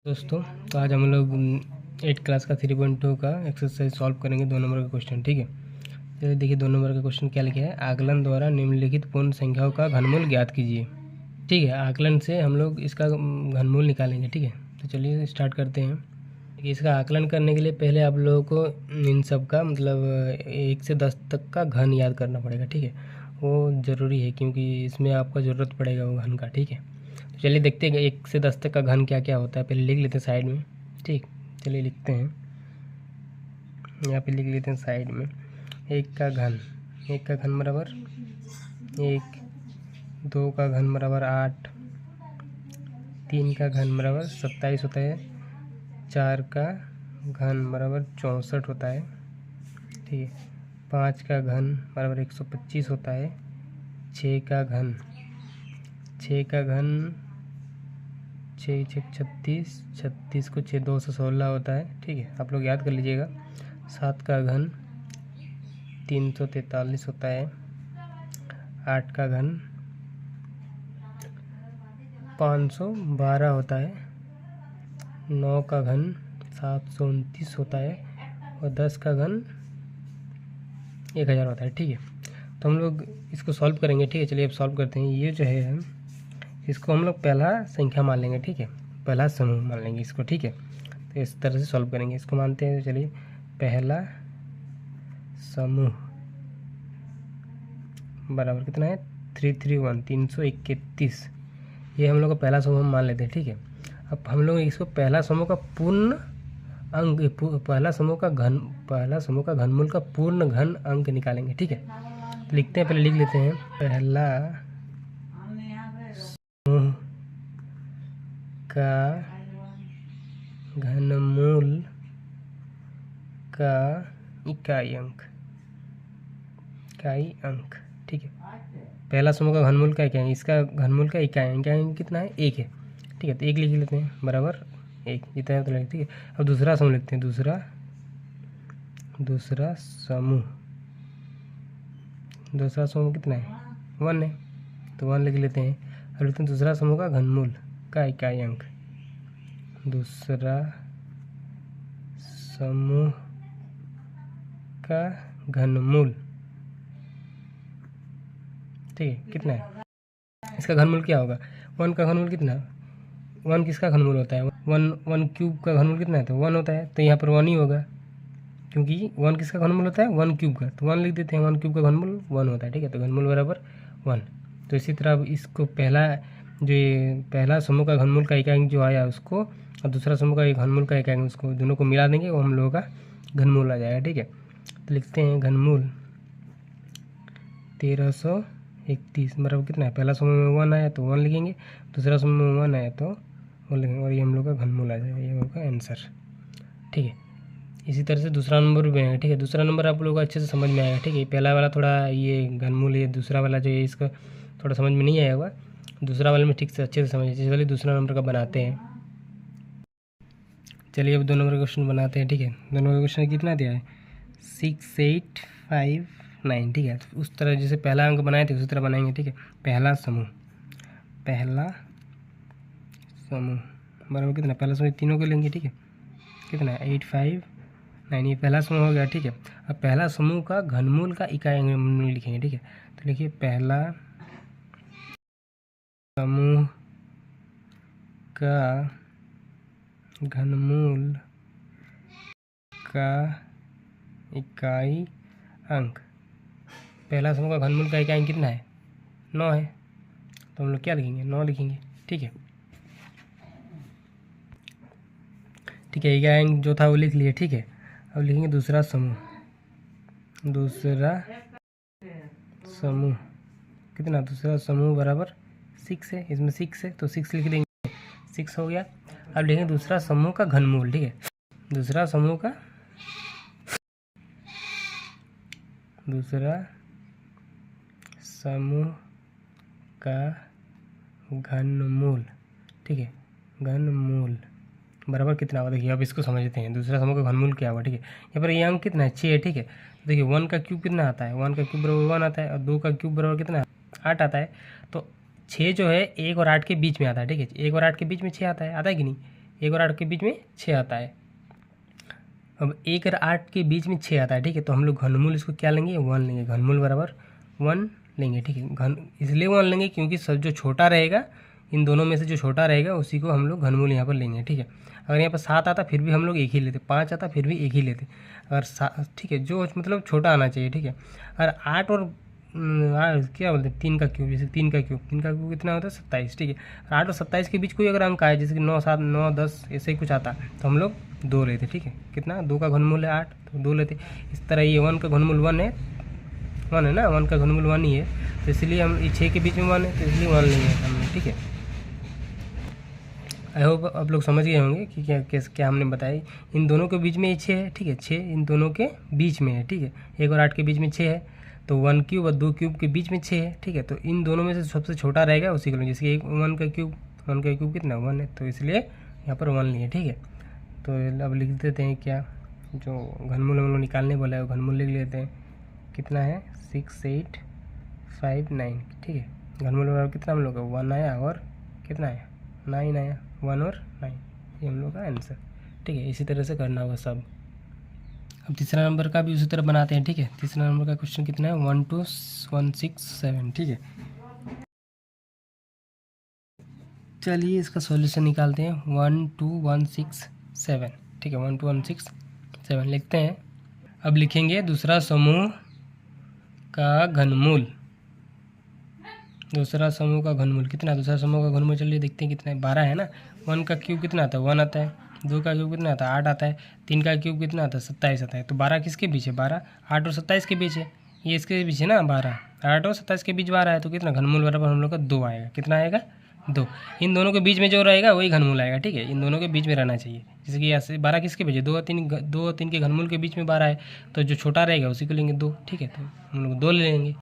दोस्तों, तो आज हम लोग 8 क्लास का 3.2 का एक्सरसाइज सॉल्व करेंगे 2 नंबर का क्वेश्चन। ठीक है, चलिए देखिए 2 नंबर का क्वेश्चन क्या लिखा है। आकलन द्वारा निम्नलिखित पूर्ण संख्याओं का घनमूल ज्ञात कीजिए। ठीक है, आकलन से हम लोग इसका घनमूल निकालेंगे। ठीक है, तो चलिए स्टार्ट करते हैं। देखिए, इसका आकलन करने के लिए पहले आप लोगों को इन सब का मतलब 1 से 10 तक का घन याद करना पड़ेगा। ठीक है, वो ज़रूरी है क्योंकि इसमें आपका ज़रूरत पड़ेगा वो घन का। ठीक है, चलिए देखते हैं 1 से 10 तक का घन क्या क्या होता है। पहले लिख लेते हैं साइड में। ठीक, चलिए लिखते हैं, यहाँ पे लिख लेते हैं साइड में। 1 का घन बराबर 1, 2 का घन बराबर 8, 3 का घन बराबर 27 होता है, 4 का घन बराबर 64 होता है। ठीक है, 5 का घन बराबर 125 होता है, 6 का घन 6 6 36, 36 को 6 216 होता है। ठीक है, आप लोग याद कर लीजिएगा। 7 का घन 343 होता है, 8 का घन 512 होता है, 9 का घन 729 होता है और 10 का घन 1000 होता है। ठीक है, तो हम लोग इसको सॉल्व करेंगे। ठीक है, चलिए अब सॉल्व करते हैं। ये जो है इसको हम लोग पहला संख्या मान लेंगे। ठीक है, पहला समूह मान लेंगे इसको। ठीक है, तो इस तरह से सॉल्व करेंगे। इसको मानते हैं, तो चलिए पहला समूह बराबर कितना है 331 331। ये हम लोग का पहला समूह मान लेते हैं। ठीक है, अब हम लोग इसको पहला समूह का पूर्ण अंक पहला समूह का घनमूल का पूर्ण घन अंक निकालेंगे। ठीक है, तो लिखते हैं, पहले लिख लेते हैं। पहला समूह का घनमूल का इकाई अंक। ठीक है, पहला समूह का घनमूल का इकाई, इसका घनमूल का इकाई कितना है 1 है। ठीक है, तो 1 लिख लेते हैं बराबर 1 जितना है तो लिखते हैं। अब दूसरा समूह लिखते हैं। दूसरा समूह कितना है 1 है, तो 1 लिख लेते हैं। अब लिखते हैं दूसरा समूह का घनमूल का इकाई अंक। दूसरा समूह का घनमूल, ठीक है, कितना है, इसका घनमूल क्या होगा 1 का घनमूल कितना, 1 किसका घनमूल होता है 1 क्यूब का घनमूल कितना है, तो 1 होता है, तो यहाँ पर 1 ही होगा क्योंकि 1 किसका घनमूल होता है 1 क्यूब का, तो 1 लिख देते हैं। 1 क्यूब का घनमूल 1 होता है। ठीक है, तो घनमूल बराबर 1। तो इसी तरह अब इसको पहला समूह का घनमूल का इकाई जो आया उसको और दूसरा समूह का घनमूल का इकाई उसको दोनों को मिला देंगे, वो हम लोगों का घनमूल आ जाएगा। ठीक है, तो लिखते हैं घनमूल 1331 बराबर कितना है, पहला समूह में 1 आया तो 1 लिखेंगे, दूसरा समूह में 1 आया तो 1 लिखेंगे और ये हम लोग का घनमूल आ जाएगा, ये हम लोग का आंसर। ठीक है, इसी तरह से दूसरा नंबर भी बनेगा। ठीक है, दूसरा नंबर आप लोगों को अच्छे से समझ में आएगा। ठीक है, पहला वाला थोड़ा ये घनमूल, ये दूसरा वाला जो है इसका थोड़ा समझ में नहीं आया होगा, दूसरा वाले में ठीक से अच्छे से समझिए। चलिए दूसरा नंबर का बनाते हैं। चलिए अब 2 नंबर का क्वेश्चन बनाते हैं। ठीक है, 2 नंबर का क्वेश्चन कितना दिया है 6859। ठीक है, तो उस तरह जैसे पहला अंक बनाए थे उसी तरह बनाएंगे। ठीक है, पहला समूह बराबर कितना, पहला समूह तीनों को लेंगे। ठीक है, कितना है 859, ये पहला समूह हो गया। ठीक है, अब पहला समूह का घनमूल का इकाई हम लिखेंगे। ठीक है, तो लिखिए पहला समूह का घनमूल का इकाई अंक। पहला समूह का घनमूल का इकाई कितना है 9 है, तो हम लोग क्या लिखेंगे 9 लिखेंगे। ठीक है, इकाई अंक जो था वो लिख लिए। ठीक है, अब लिखेंगे दूसरा समूह कितना, दूसरा समूह बराबर 6 है, इसमें 6 है तो 6 लिख देंगे, 6 हो गया। अब लिखेंगे दूसरा समूह का घनमूल। ठीक है, दूसरा समूह का घनमूल। ठीक है, घनमूल बराबर कितना होगा, देखिए अब इसको समझते हैं। दूसरा समूह का घनमूल क्या होगा। ठीक है, यहाँ पर ये अंक कितना है 6 है। ठीक है, देखिए 1 का क्यूब कितना आता है, 1 का क्यूब बराबर 1 आता है और 2 का क्यूब बराबर कितना 8 आता है। तो 6 जो है 1 और 8 के बीच में आता है। ठीक है, 1 और 8 के बीच में 6 आता है कि नहीं, 1 और 8 के बीच में 6 आता है। अब 1 और 8 के बीच में 6 आता है, ठीक है। तो हम लोग घनमूल इसको क्या लेंगे, 1 लेंगे। घनमूल बराबर 1 लेंगे, ठीक है। घन इसलिए 1 लेंगे क्योंकि सब जो छोटा रहेगा, इन दोनों में से जो छोटा रहेगा उसी को हम लोग घनमूल यहाँ पर लेंगे, ठीक है। अगर यहाँ पर 7 आता फिर भी हम लोग एक ही लेते, 5 आता फिर भी एक ही लेते। अगर ठीक है, जो मतलब छोटा आना चाहिए, ठीक है। अगर 8 और क्या बोलते हैं 3 का क्यूब, जैसे 3 का क्यूब कितना होता है 27, ठीक है। 8 और 27 के बीच कोई अगर अंक आए, जैसे कि 9, 7, 9, 10 ऐसे ही कुछ आता तो हम लोग 2 लेते, ठीक है। कितना, 2 का घनमूल है 8 तो 2 लेते। इस तरह ये 1 का घनमूल 1 है, 1 है ना, 1 का घनमूल 1 ही है, तो इसलिए हम 6 के बीच में 1 है तो इसलिए 1 लेंगे हमने, ठीक है। आई होप आप लोग समझ गए होंगे कि क्या हमने बताया। इन दोनों के बीच में ये 6 है, ठीक है। 6 इन दोनों के बीच में है, ठीक है। 1 और 8 के बीच में 6 है, तो 1 क्यूब और 2 क्यूब के बीच में 6 है, ठीक है। तो इन दोनों में से सबसे छोटा रहेगा उसी को लेंगे। जैसे 1 का क्यूब कितना 1 है, तो इसलिए यहाँ पर 1 लिए, ठीक है। तो अब लिख देते हैं क्या, जो घनमूल हम लोग निकालने बोला है वो घनमूल लिख लेते हैं। कितना है 6859, ठीक है। घनमूल बराबर कितना हम लोग का 1 आया और कितना आया 9 आया, 1 और 9, ये हम लोग का आंसर, ठीक है। इसी तरह से करना होगा सब। अब तीसरा नंबर का भी उसी तरह बनाते हैं, ठीक है। तीसरा नंबर का क्वेश्चन कितना है 12167, ठीक है। चलिए इसका सॉल्यूशन निकालते हैं। 12167, ठीक है। 12167 लिखते हैं। अब लिखेंगे दूसरा समूह का घनमूल। दूसरा समूह का घनमूल कितना, दूसरा समूह का घनमूल चलिए देखते हैं कितना है, 12 है ना। 1 का क्यूब कितना आता है 1 आता है, 2 का क्यूब कितना आता है 8 आता है, 3 का क्यूब कितना आता है 27 आता है। तो 12 किसके बीच है, 12 8 और 27 के बीच है, ये इसके बीच है ना, 12 8 और 27 के बीच 12 है, तो कितना घनमूल बराबर हम लोग का 2 आएगा। कितना आएगा 2। इन दोनों के बीच में जो रहेगा वही घनमूल आएगा, ठीक है। इन दोनों के बीच में रहना चाहिए। जैसे कि ऐसे 12 किसके बीच है, 2 और 3 के घनमूल के बीच में 12 है, तो जो छोटा रहेगा उसी को लेंगे 2, ठीक है। तो हम लोग 2 ले लेंगे,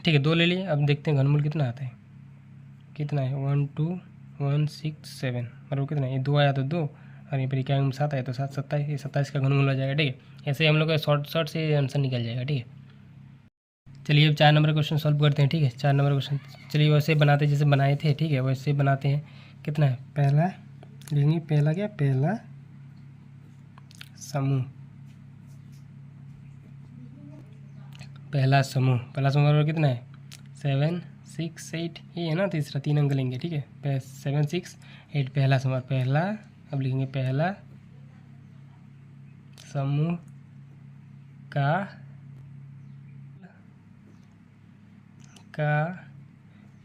ठीक है। 2 ले लिए। अब देखते हैं घनमूल कितना आता है, कितना है 12167 बराबर कितना है, ये 2 आया तो 2 और ये पर क्या 7 आया तो 7 27, ये 27 का घनमूल हो जाएगा, ठीक है। ऐसे हम लोग का शॉर्ट से आंसर निकल जाएगा, ठीक है। चलिए अब 4 नंबर क्वेश्चन सॉल्व करते हैं, ठीक है। 4 नंबर क्वेश्चन चलिए वैसे बनाते जैसे बनाए थे, ठीक है, वैसे बनाते हैं। कितना है, पहला लिखेंगे, पहला क्या, पहला समूह, पहला समूह बराबर कितना है 7 6 8, ये है ना तीसरा, 3 अंक लेंगे, ठीक है। 7 6 8 पहला समूह, पहला, अब लिखेंगे पहला समूह का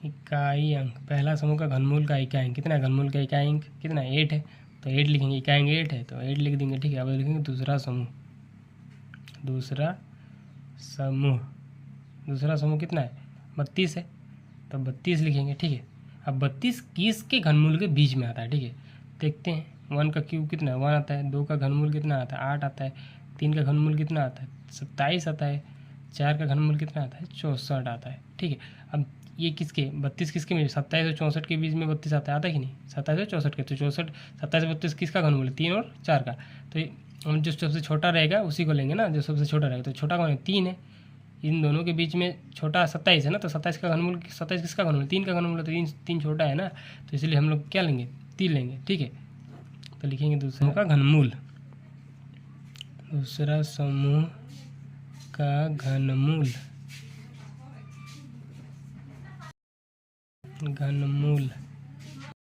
इकाई अंक, पहला समूह का घनमूल का इकाई अंक कितना है, घनमूल का इकाई अंक कितना है 8 है, तो 8 लिखेंगे, इकाई अंक 8 है तो 8 लिख देंगे, ठीक है। अब लिखेंगे दूसरा समूह, दूसरा समूह कितना है 32 है, तो 32 लिखेंगे, ठीक है। अब 32 किसके घनमूल के बीच में आता है, ठीक है, देखते हैं। 1 का क्यूब कितना है 1 आता है, 2 का घनमूल कितना आता है 8 आता है, 3 का घनमूल कितना आता है 27 आता है, 4 का घनमूल कितना आता है 64 आता है, ठीक है। अब ये किसके 32 किसके में 27 और 64 के बीच में 32 आता है कि नहीं, 27 और 64 के, तो 64 27 और 32 किसका घनमूल है 3 और 4 का, तो हम जो सबसे छोटा रहेगा उसी को लेंगे ना, जो सबसे छोटा रहेगा। तो छोटा कौन है 3 है, इन दोनों के बीच में छोटा 27 है ना, तो 27 का घनमूल 27 किसका घनमूल 3 का घनमूल है, तो 3 छोटा है ना, तो इसलिए हम लोग क्या लेंगे 3 लेंगे, ठीक है। तो लिखेंगे दूसरे का घनमूल, दूसरा समूह का घनमूल,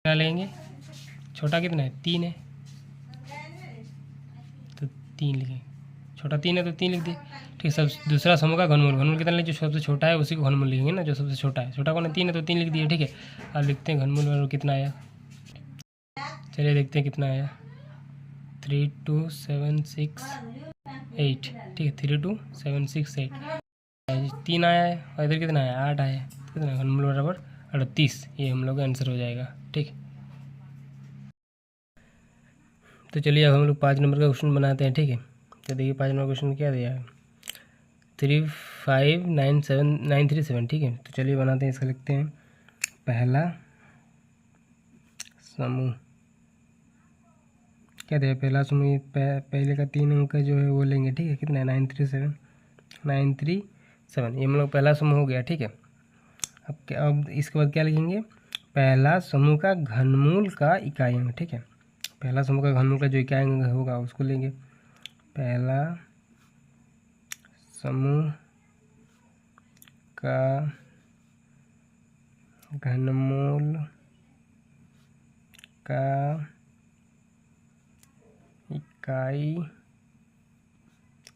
क्या लेंगे, छोटा कितना है 3 है तो 3 लिखेंगे, छोटा 3 है तो 3 लिख दिए, ठीक है। सब दूसरा समूह का घनमूल कितना लेंगे, जो सबसे छोटा है उसी को घनमूल लिखेंगे ना, जो सबसे छोटा है, छोटा कौन है 3 है तो 3 लिख दिए, ठीक है। अब लिखते हैं घनमूल कितना आया, चलिए देखते हैं कितना आया 32768, ठीक है 32768, 3 आया है और इधर कितना आया 8 आया, कितना घनमूल बराबर 38, ये हम लोग का आंसर हो जाएगा, ठीक। तो चलिए अब हम लोग 5 नंबर का क्वेश्चन बनाते हैं, ठीक है। तो देखिए 5 नंबर क्वेश्चन क्या दिया है 3597937, ठीक है। तो चलिए बनाते हैं, इसका लिखते हैं पहला समूह, क्या दिया पहला समूह, पहले का 3 अंक जो है वो लेंगे, ठीक है। कितना है 937, ये हम लोग पहला समूह हो गया, ठीक है। अब इसके बाद क्या लिखेंगे पहला समूह का घनमूल का इकाई अंक, ठीक है। पहला समूह का घनमूल का जो इकाई अंक होगा उसको लेंगे। पहला समूह का घनमूल का इकाई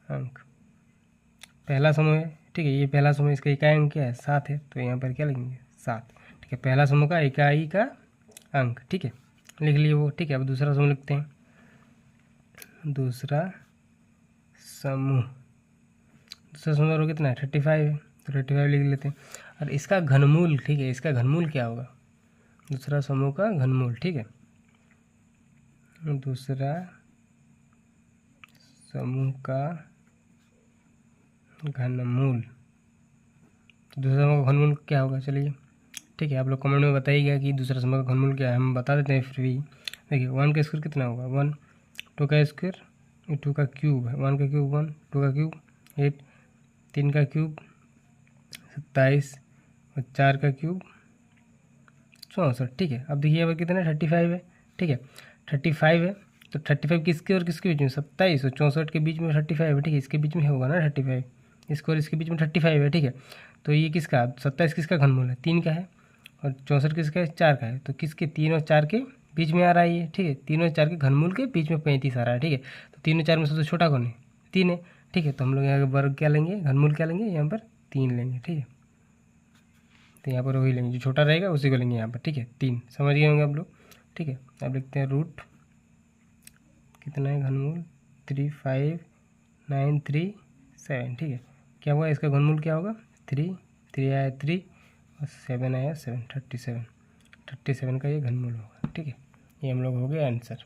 अंक, पहला समूह है, ठीक है। ये पहला समूह, इसका इकाई अंक क्या है? 7 है, तो यहाँ पर क्या लिखेंगे? 7, ठीक है। पहला समूह का इकाई का अंक, ठीक है, लिख लिए वो, ठीक है। अब दूसरा समूह लिखते हैं। दूसरा समूह कितना है? 35 है, तो 35 लिख लेते हैं। और इसका घनमूल, ठीक है, इसका घनमूल क्या होगा? दूसरा समूह का घनमूल, ठीक है। दूसरा समूह का घनमूल, दूसरा समूह का घनमूल क्या होगा? चलिए, ठीक है, आप लोग कमेंट में बताइएगा कि दूसरा समूह का घनमूल क्या है। हम बता देते हैं फिर भी। देखिए 1 का स्क्वायर कितना होगा? 1, 2 का स्क्वायर, 2 का क्यूब है, 1 का क्यूब 1, 2 का क्यूब 8, 3 का क्यूब 27 और 4 का क्यूब 64, ठीक है। अब देखिए अब कितना 35 है, ठीक है। 35 है, तो 35 किसके और किसके बीच में? 27 और 64 के बीच में 35 है, ठीक है। इसके बीच में होगा ना 35, इसको और इसके बीच में 35 है, ठीक है। तो ये किसका? 27 किसका घनमूल है? 3 का है। और 64 किसका है? 4 का है। तो किसके? 3 और 4 के बीच में आ रहा है ये, ठीक है। 3 और 4 के घनमूल के बीच में 35 आ रहा है, ठीक है। तो 3 और 4 में सबसे छोटा कौन है? 3 है, ठीक है। तो हम लोग यहाँ वर्ग क्या लेंगे? घनमूल क्या लेंगे? यहाँ पर 3 लेंगे, ठीक है। तो यहाँ पर वही लेंगे, जो छोटा रहेगा उसी को लेंगे यहाँ पर, ठीक है। 3 समझ गए होंगे आप लोग, ठीक है। अब लिखते हैं रूट कितना है घनमूल? 35937, ठीक है। क्या हुआ? इसका घनमूल क्या होगा? 3 आया 3 और 7 आया 7, 37 का ये घनमूल होगा, ठीक है। ये हम लोग हो गया आंसर।